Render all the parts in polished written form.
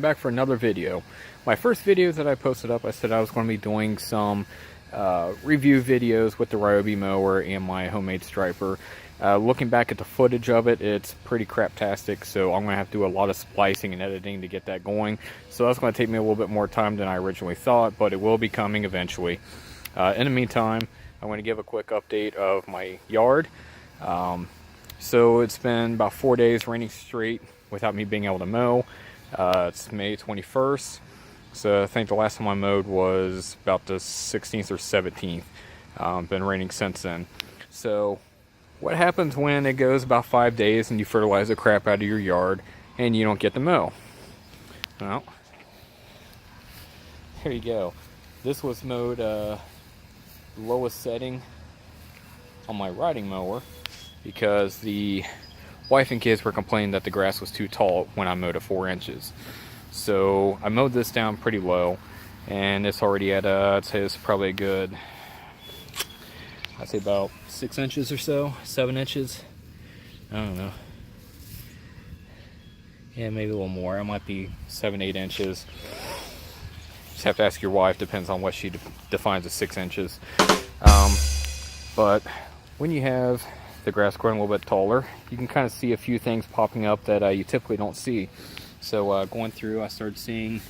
back for another video. My first video that I posted up, I said I was going to be doing some review videos with the Ryobi mower and my homemade striper. Looking back at the footage of it, it's pretty craptastic, so I'm going to have to do a lot of splicing and editing to get that going. So that's going to take me a little bit more time than I originally thought, but it will be coming eventually. In the meantime, I'm going to give a quick update of my yard. So it's been about 4 days raining straight without me being able to mow. It's May 21st, so I think the last time I mowed was about the 16th or 17th. Been raining since then. So what happens when it goes about 5 days and you fertilize the crap out of your yard and you don't get to mow? Well, here you go. This was mowed lowest setting on my riding mower because the wife and kids were complaining that the grass was too tall when I mowed at 4 inches. So I mowed this down pretty low, and it's already at I'd say it's probably a good, I'd say about 6 inches or so, 7 inches. I don't know. Yeah, maybe a little more. It might be 7-8 inches. Just have to ask your wife. Depends on what she defines as 6 inches. But when you have the grass growing a little bit taller, you can kind of see a few things popping up that you typically don't see. So going through, I started seeing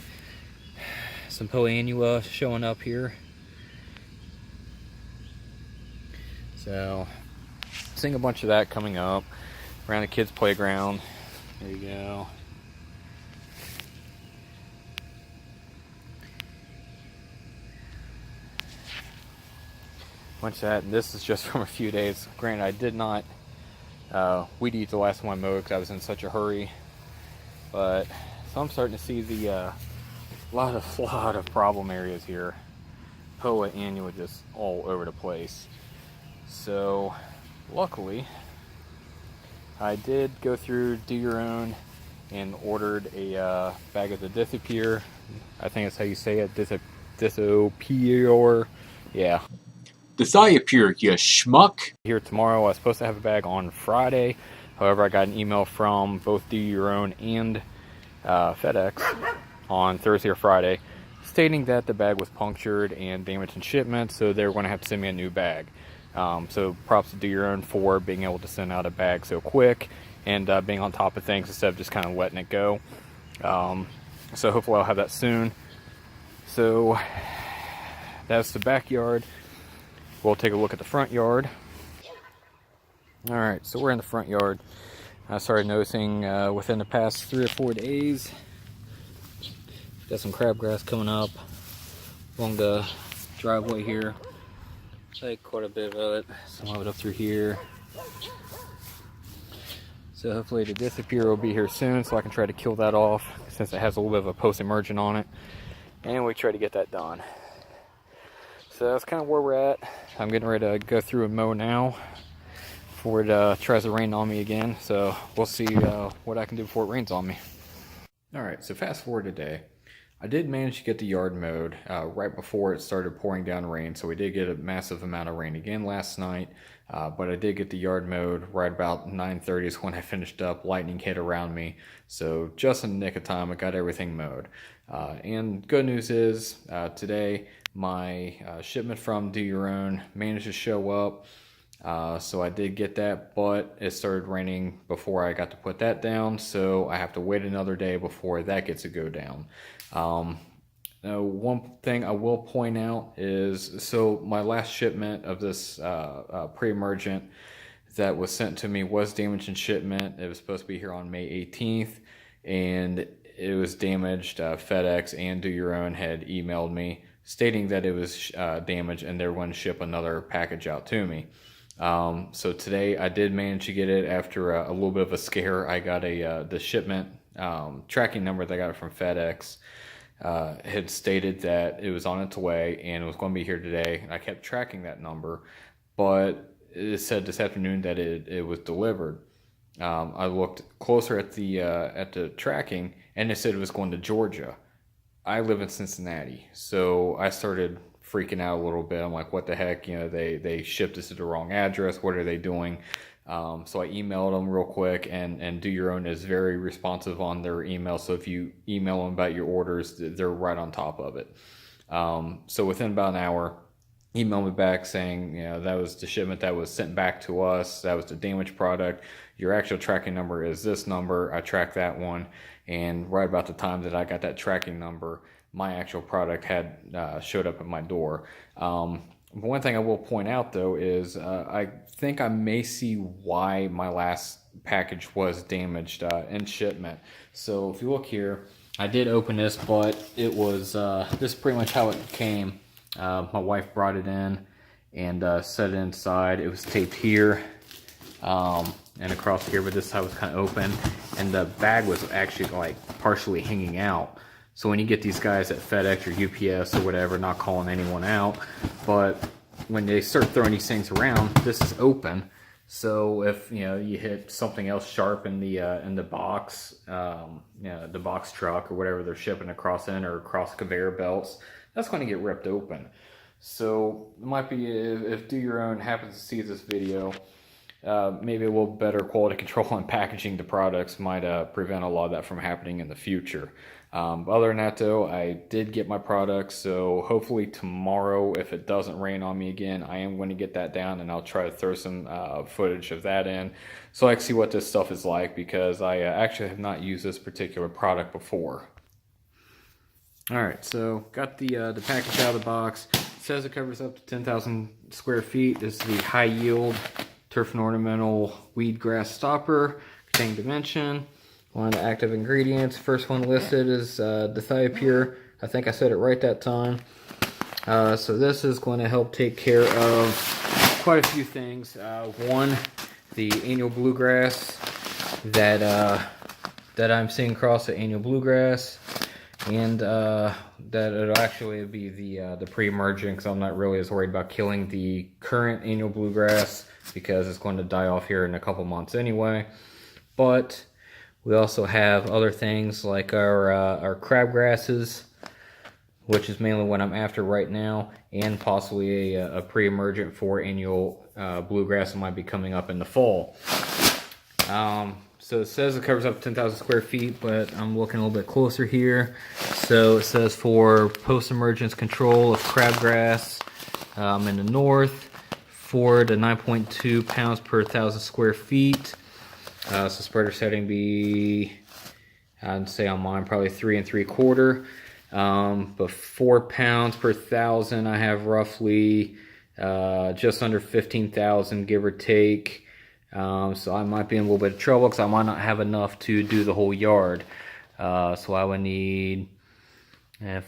some Poa Annua showing up here. So seeing a bunch of that coming up around the kids' playground. There you go. Bunch of that, and this is just from a few days. Granted, I did not weed eat the last one I mowed because I was in such a hurry, but so I'm starting to see the lot of problem areas here. Poa Annua just all over the place. So luckily I did go through Do Your Own and ordered a bag of the Dithiopure. I think that's how you say it, Dithiopure. Yeah. Dithiopure, you schmuck. Here tomorrow. I was supposed to have a bag on Friday. However, I got an email from both Do Your Own and FedEx on Thursday or Friday stating that the bag was punctured and damaged in shipment, so they were going to have to send me a new bag. So props to Do Your Own for being able to send out a bag so quick and being on top of things instead of just kind of letting it go. So hopefully I'll have that soon. So that's the backyard. We'll take a look at the front yard. Alright, so we're in the front yard. I started noticing within the past 3 or 4 days, got some crabgrass coming up along the driveway here. Like quite a bit of it, some of it up through here. So hopefully the Dithiopure will be here soon so I can try to kill that off since it has a little bit of a post-emergent on it. And we try to get that done. So that's kind of where we're at. I'm getting ready to go through and mow now before it tries to rain on me again. So we'll see what I can do before it rains on me. Alright, so fast forward today. I did manage to get the yard mowed right before it started pouring down rain. So we did get a massive amount of rain again last night. But I did get the yard mowed right about 9:30 is when I finished up. Lightning hit around me. So just in the nick of time, I got everything mowed. And good news is today my shipment from Do Your Own managed to show up. So I did get that, but it started raining before I got to put that down. So I have to wait another day before that gets to go down. Now, one thing I will point out is, so my last shipment of this pre-emergent that was sent to me was damaged in shipment. It was supposed to be here on May 18th, and it was damaged. FedEx and Do Your Own had emailed me stating that it was damaged and they were going to ship another package out to me. So today I did manage to get it after a little bit of a scare. I got the shipment tracking number that I got from FedEx. Had stated that it was on its way and it was going to be here today. I kept tracking that number, but it said this afternoon that it was delivered. I looked closer at the tracking, and it said it was going to Georgia. I live in Cincinnati, so I started freaking out a little bit. I'm like, what the heck? You know, they shipped this to the wrong address. What are they doing? So I emailed them real quick, and Do Your Own is very responsive on their email. So if you email them about your orders, they're right on top of it. So within about an hour, emailed me back saying, that was the shipment that was sent back to us. That was the damaged product. Your actual tracking number is this number. I tracked that one. And right about the time that I got that tracking number, my actual product had showed up at my door. But one thing I will point out, though, is I think I may see why my last package was damaged in shipment. So if you look here, I did open this, but it was this is pretty much how it came. My wife brought it in and set it inside. It was taped here and across here, but this side was kind of open, and the bag was actually like partially hanging out. So when you get these guys at FedEx or UPS or whatever, not calling anyone out, but when they start throwing these things around, this is open. So if you hit something else sharp in the box, the box truck or whatever they're shipping across in or across conveyor belts, that's going to get ripped open. So it might be if Do Your Own happens to see this video, maybe a little better quality control on packaging the products might prevent a lot of that from happening in the future. Other than that, though, I did get my products, so hopefully tomorrow, if it doesn't rain on me again, I am going to get that down, and I'll try to throw some footage of that in so I can see what this stuff is like, because I actually have not used this particular product before. Alright, so got the package out of the box. It says it covers up to 10,000 square feet. This is the high yield turf and ornamental weed grass stopper, containing dimension. One of the active ingredients, first one listed is dithiopure. I think I said it right that time. So this is going to help take care of quite a few things. One, the annual bluegrass that I'm seeing across the annual bluegrass, and that it'll actually be the pre-emergent, because I'm not really as worried about killing the current annual bluegrass because it's going to die off here in a couple months anyway. But we also have other things like our crabgrasses, which is mainly what I'm after right now, and possibly a pre-emergent for annual bluegrass that might be coming up in the fall. So it says it covers up to 10,000 square feet, but I'm looking a little bit closer here. So it says for post-emergence control of crabgrass in the north, 4 to 9.2 pounds per 1,000 square feet. So spreader setting be, I'd say on mine, probably 3 3/4. But 4 pounds per 1,000, I have roughly just under 15,000, give or take. So I might be in a little bit of trouble because I might not have enough to do the whole yard. So I would need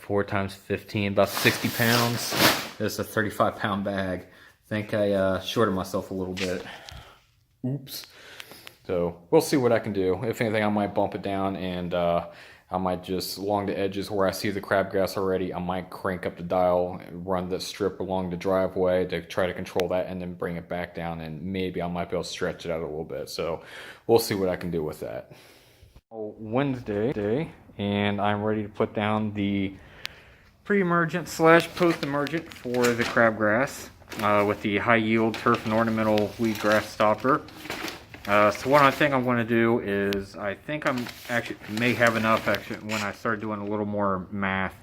4 times 15, about 60 pounds. This is a 35-pound bag. I think I shorted myself a little bit. Oops. So we'll see what I can do. If anything, I might bump it down, and I might just, along the edges where I see the crabgrass already, I might crank up the dial and run the strip along the driveway to try to control that, and then bring it back down, and maybe I might be able to stretch it out a little bit. So we'll see what I can do with that. Wednesday, and I'm ready to put down the pre-emergent / post-emergent for the crabgrass with the high yield turf and ornamental weed grass stopper. So what I think I'm going to do is, I think I'm actually may have enough actually when I start doing a little more math.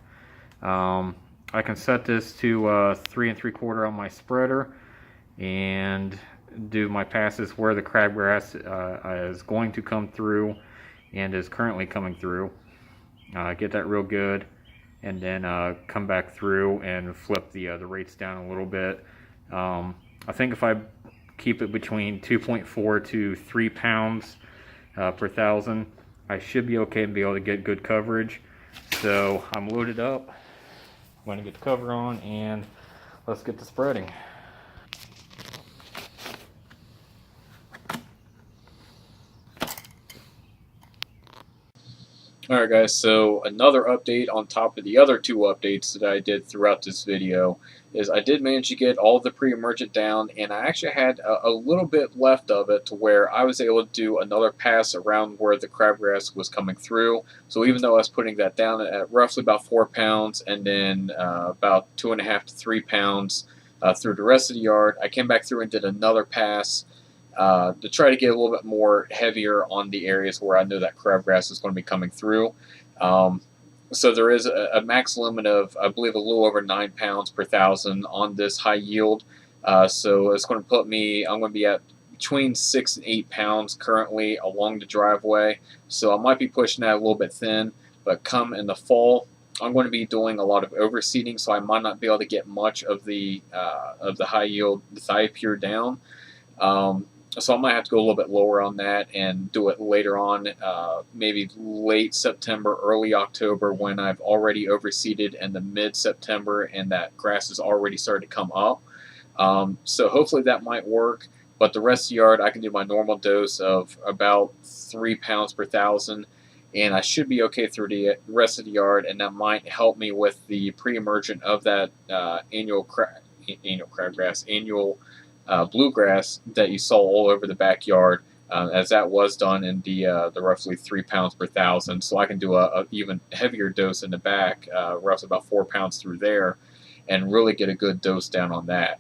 I can set this to 3 3/4 on my spreader and do my passes where the crabgrass is going to come through and is currently coming through. Get that real good, and then come back through and flip the rates down a little bit. I think if I keep it between 2.4 to 3 pounds per 1,000, I should be okay and be able to get good coverage. So I'm loaded up. I'm going to get the cover on, and let's get to spreading. Alright guys, so another update on top of the other 2 updates that I did throughout this video is I did manage to get all of the pre-emergent down, and I actually had a little bit left of it to where I was able to do another pass around where the crabgrass was coming through. So even though I was putting that down at roughly about 4 pounds, and then about 2.5 to 3 pounds through the rest of the yard, I came back through and did another pass, to try to get a little bit more heavier on the areas where I know that crabgrass is going to be coming through. So there is a max limit of, I believe, a little over 9 pounds per thousand on this high yield. So it's going to put me, I'm going to be at between 6 and 8 pounds currently along the driveway. So I might be pushing that a little bit thin, but come in the fall, I'm going to be doing a lot of overseeding, so I might not be able to get much of the high yield thiopure down. So I might have to go a little bit lower on that and do it later on, maybe late September, early October, when I've already overseeded in the mid-September and that grass has already started to come up. So hopefully that might work. But the rest of the yard, I can do my normal dose of about 3 pounds per thousand, and I should be okay through the rest of the yard, and that might help me with the pre-emergent of that annual bluegrass that you saw all over the backyard, as that was done in the roughly 3 pounds per thousand. So I can do a even heavier dose in the back, roughly about 4 pounds through there, and really get a good dose down on that.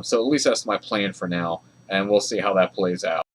So at least that's my plan for now, and we'll see how that plays out.